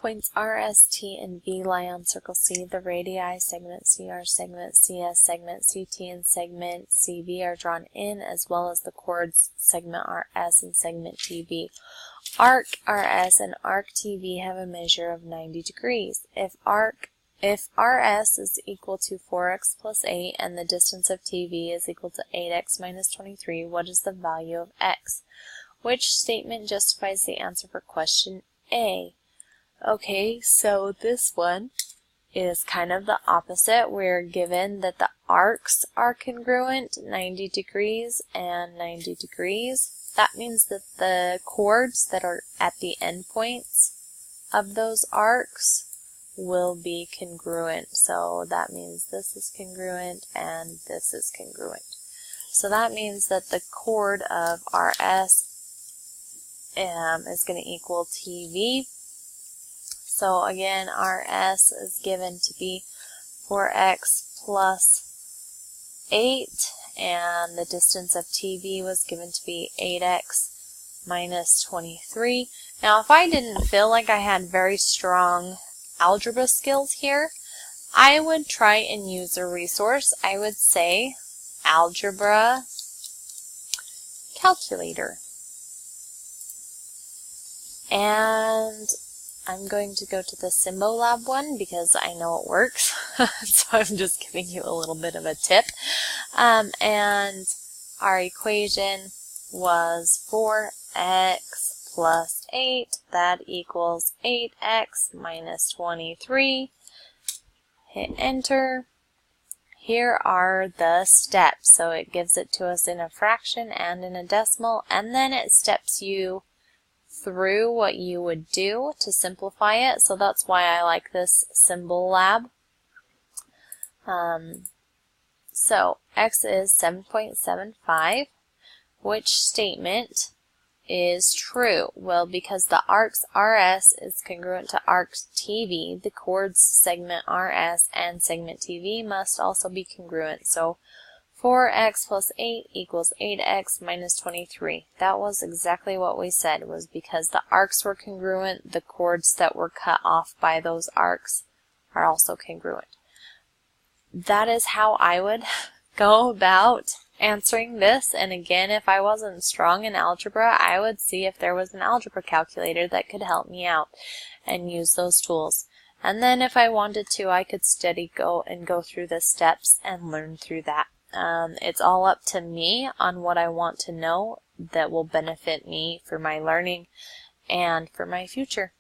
points R, S, T, and V lie on circle C. The radii segment CR, segment CS, segment CT, and segment CV are drawn in, as well as the chords segment RS and segment TV. Arc RS and arc TV have a measure of 90 degrees. If RS is equal to 4x plus 8 and the distance of TV is equal to 8x minus 23, what is the value of x? Which statement justifies the answer for question A? Okay, so this one is kind of the opposite. We're given that the arcs are congruent, 90 degrees and 90 degrees. That means that the chords that are at the endpoints of those arcs will be congruent. So that means this is congruent and this is congruent. So that means that the chord of RS is going to equal TV. So again, RS is given to be 4x plus 8, and the distance of TV was given to be 8x minus 23. Now, if I didn't feel like I had very strong algebra skills here, I would try and use a resource. I would say Algebra Calculator. And I'm going to go to the Symbolab one because I know it works. So I'm just giving you a little bit of a tip. And our equation was 4x plus 8. That equals 8x minus 23. Hit enter. Here are the steps. So it gives it to us in a fraction and in a decimal, and then it steps you through what you would do to simplify it. So that's why I like this Symbolab. So x is 7.75. Which statement is true? Well, because the arcs RS is congruent to arcs TV, the chords segment RS and segment TV must also be congruent. So 4x plus 8 equals 8x minus 23. That was exactly what we said, was because the arcs were congruent, the chords that were cut off by those arcs are also congruent. That is how I would go about answering this. And again, if I wasn't strong in algebra, I would see if there was an algebra calculator that could help me out and use those tools. And then if I wanted to, I could go through the steps and learn through that. It's all up to me on what I want to know that will benefit me for my learning and for my future.